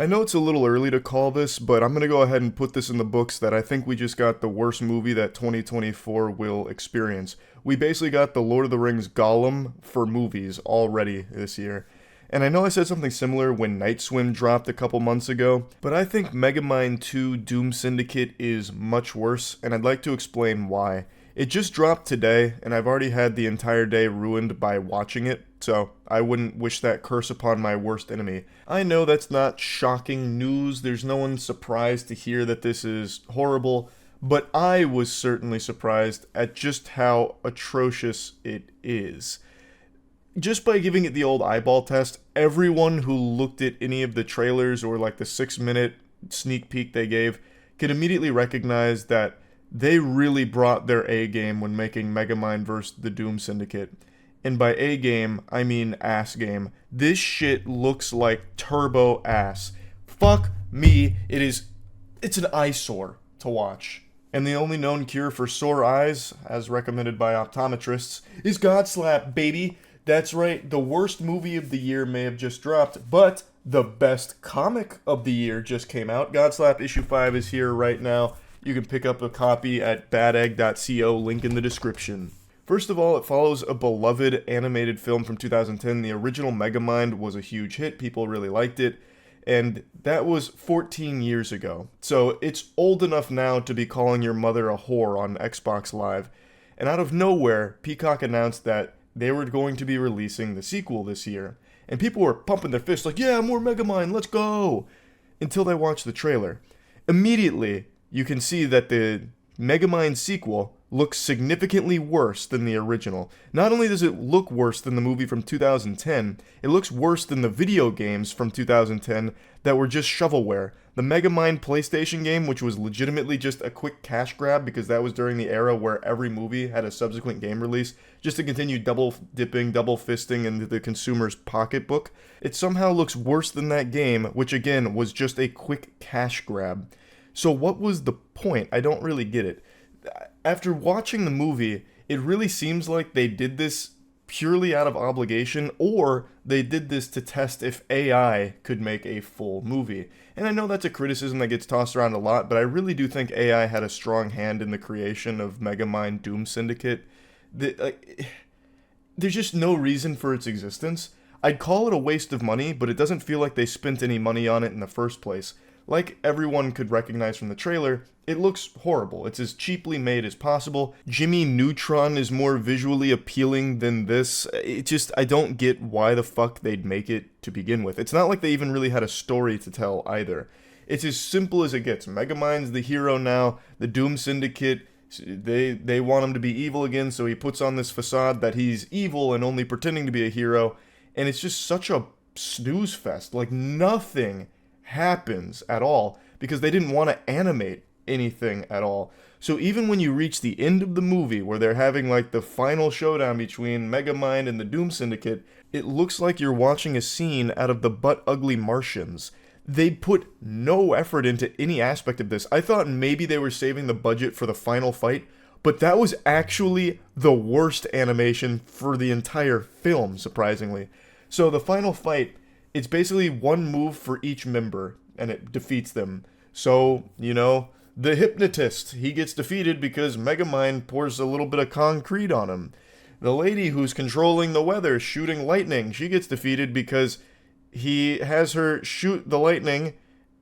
I know it's a little early to call this, but I'm going to go ahead and put this in the books that I think we just got the worst movie that 2024 will experience. We basically got the Lord of the Rings Gollum for movies already this year. And I know I said something similar when Night Swim dropped a couple months ago, but I think Megamind 2 Doom Syndicate is much worse, and I'd like to explain why. It just dropped today, and I've already had the entire day ruined by watching it, so I wouldn't wish that curse upon my worst enemy. I know that's not shocking news, there's no one surprised to hear that this is horrible, but I was certainly surprised at just how atrocious it is. Just by giving it the old eyeball test, everyone who looked at any of the trailers or like the 6 minute sneak peek they gave could immediately recognize that they really brought their A game when making Megamind vs. the Doom Syndicate. And by A game, I mean ass game. This shit looks like turbo ass. Fuck me, it's an eyesore to watch. And the only known cure for sore eyes, as recommended by optometrists, is God Slap, baby. That's right, the worst movie of the year may have just dropped, but the best comic of the year just came out. Godslap issue 5 is here right now. You can pick up a copy at badegg.co, link in the description. First of all, it follows a beloved animated film from 2010. The original Megamind was a huge hit, people really liked it, and that was 14 years ago. So it's old enough now to be calling your mother a whore on Xbox Live. And out of nowhere, Peacock announced that they were going to be releasing the sequel this year. And people were pumping their fists like, yeah, more Megamind, let's go! Until they watched the trailer. Immediately, you can see that the Megamind sequel looks significantly worse than the original. Not only does it look worse than the movie from 2010, it looks worse than the video games from 2010 that were just shovelware. The Megamind PlayStation game, which was legitimately just a quick cash grab because that was during the era where every movie had a subsequent game release, just to continue double dipping, double fisting into the consumer's pocketbook. It somehow looks worse than that game, which again was just a quick cash grab. So what was the point? I don't really get it. After watching the movie, it really seems like they did this purely out of obligation, or they did this to test if AI could make a full movie. And I know that's a criticism that gets tossed around a lot, but I really do think AI had a strong hand in the creation of Megamind Doom Syndicate. There's just no reason for its existence. I'd call it a waste of money, but it doesn't feel like they spent any money on it in the first place. Like everyone could recognize from the trailer, it looks horrible. It's as cheaply made as possible. Jimmy Neutron is more visually appealing than this. I don't get why the fuck they'd make it to begin with. It's not like they even really had a story to tell either. It's as simple as it gets. Megamind's the hero now. The Doom Syndicate, they want him to be evil again, so he puts on this facade that he's evil and only pretending to be a hero. And it's just such a snooze fest. Like, nothing happens at all because they didn't want to animate anything at all. So even when you reach the end of the movie where they're having like the final showdown between Megamind and the Doom Syndicate, it looks like you're watching a scene out of the Butt Ugly Martians. They put no effort into any aspect of this. I thought maybe they were saving the budget for the final fight, but that was actually the worst animation for the entire film, surprisingly. So the final fight, it's basically one move for each member, and it defeats them. So, the hypnotist, he gets defeated because Megamind pours a little bit of concrete on him. The lady who's controlling the weather, shooting lightning, she gets defeated because he has her shoot the lightning,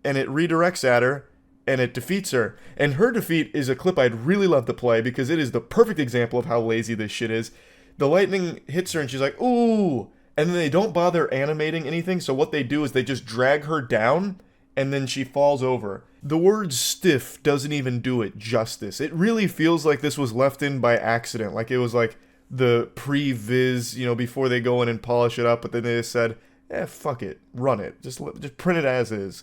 and it redirects at her, and it defeats her. And her defeat is a clip I'd really love to play because it is the perfect example of how lazy this shit is. The lightning hits her, and she's like, ooh! And then they don't bother animating anything, so what they do is they just drag her down, and then she falls over. The word stiff doesn't even do it justice. It really feels like this was left in by accident, like it was like the pre-viz, before they go in and polish it up, but then they just said, fuck it, run it, just print it as is.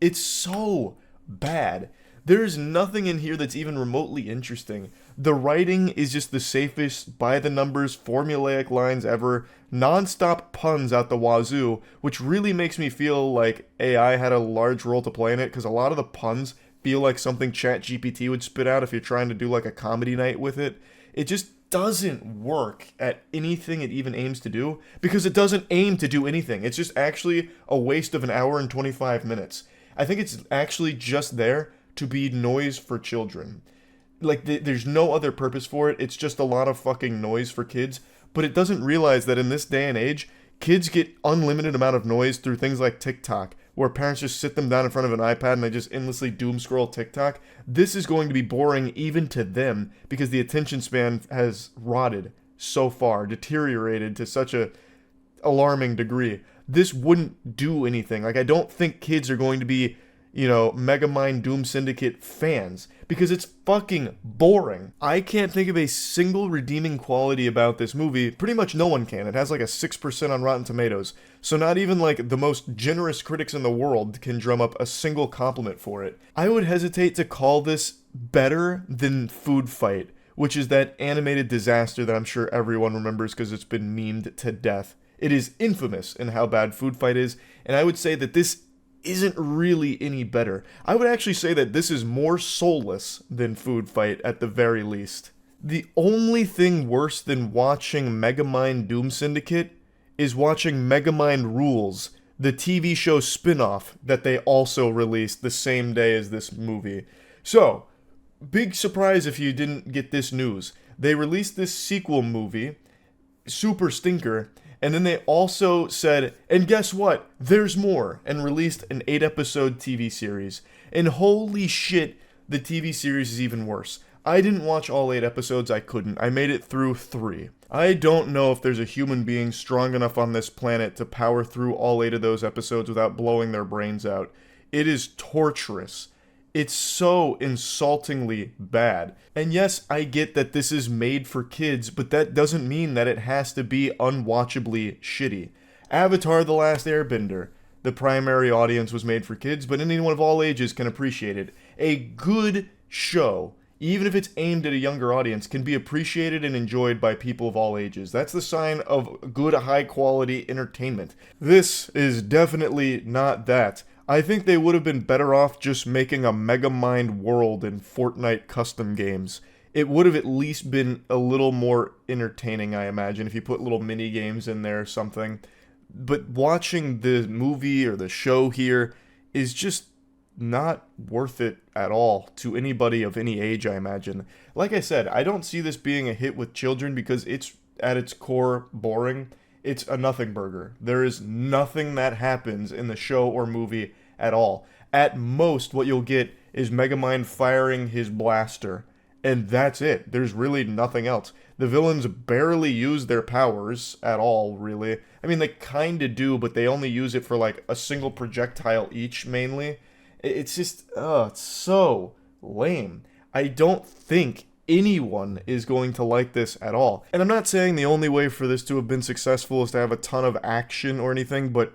It's so bad. There's nothing in here that's even remotely interesting. The writing is just the safest, by-the-numbers, formulaic lines ever, non-stop puns out the wazoo, which really makes me feel like AI had a large role to play in it, because a lot of the puns feel like something ChatGPT would spit out if you're trying to do like a comedy night with it. It just doesn't work at anything it even aims to do because it doesn't aim to do anything. It's just actually a waste of an hour and 25 minutes. I think it's actually just there to be noise for children. Like, there's no other purpose for it. It's just a lot of fucking noise for kids. But it doesn't realize that in this day and age, kids get unlimited amount of noise through things like TikTok, where parents just sit them down in front of an iPad and they just endlessly doom scroll TikTok. This is going to be boring even to them because the attention span has rotted so far, deteriorated to such a alarming degree. This wouldn't do anything. Like, I don't think kids are going to be, Megamind Doom Syndicate fans because it's fucking boring. I can't think of a single redeeming quality about this movie. Pretty much no one can. It has like a 6% on Rotten Tomatoes. So not even like the most generous critics in the world can drum up a single compliment for it. I would hesitate to call this better than Food Fight, which is that animated disaster that I'm sure everyone remembers because it's been memed to death. It is infamous in how bad Food Fight is, and I would say that this isn't really any better. I would actually say that this is more soulless than Food Fight at the very least. The only thing worse than watching Megamind Doom Syndicate is watching Megamind Rules, the TV show spin-off that they also released the same day as this movie. So, big surprise if you didn't get this news. They released this sequel movie, super stinker, and then they also said, and guess what? There's more, and released an 8-episode TV series. And holy shit, the TV series is even worse. I didn't watch all 8 episodes, I couldn't. I made it through 3. I don't know if there's a human being strong enough on this planet to power through all 8 of those episodes without blowing their brains out. It is torturous. It's so insultingly bad. And yes, I get that this is made for kids, but that doesn't mean that it has to be unwatchably shitty. Avatar: The Last Airbender. The primary audience was made for kids, but anyone of all ages can appreciate it. A good show, even if it's aimed at a younger audience, can be appreciated and enjoyed by people of all ages. That's the sign of good, high-quality entertainment. This is definitely not that. I think they would have been better off just making a Megamind world in Fortnite custom games. It would have at least been a little more entertaining, I imagine, if you put little mini games in there or something. But watching the movie or the show here is just not worth it at all to anybody of any age, I imagine. Like I said, I don't see this being a hit with children because it's, at its core, boring. It's a nothing burger. There is nothing that happens in the show or movie at all. At most, what you'll get is Megamind firing his blaster, and that's it. There's really nothing else. The villains barely use their powers at all, really. I mean, they kinda do, but they only use it for, like, a single projectile each, mainly. It's just, it's so lame. I don't think anyone is going to like this at all. And I'm not saying the only way for this to have been successful is to have a ton of action or anything, but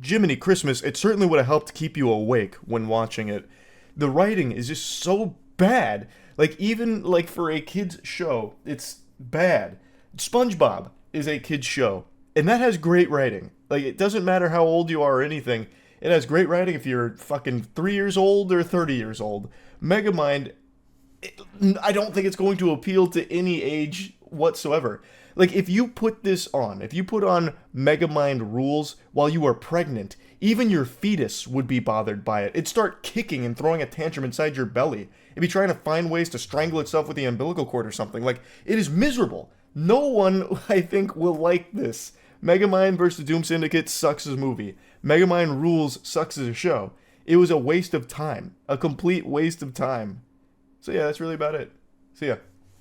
Jiminy Christmas, it certainly would have helped keep you awake when watching it. The writing is just so bad. Like, even, like, for a kid's show, it's bad. SpongeBob is a kid's show, and that has great writing. Like, it doesn't matter how old you are or anything. It has great writing if you're fucking 3 years old or 30 years old. Megamind, I don't think it's going to appeal to any age whatsoever. Like, if you put this on, if you put on Megamind Rules while you are pregnant, even your fetus would be bothered by it. It'd start kicking and throwing a tantrum inside your belly. It'd be trying to find ways to strangle itself with the umbilical cord or something. Like, it is miserable. No one, I think, will like this. Megamind vs. Doom Syndicate sucks as a movie. Megamind Rules sucks as a show. It was a waste of time. A complete waste of time. So yeah, that's really about it. See ya.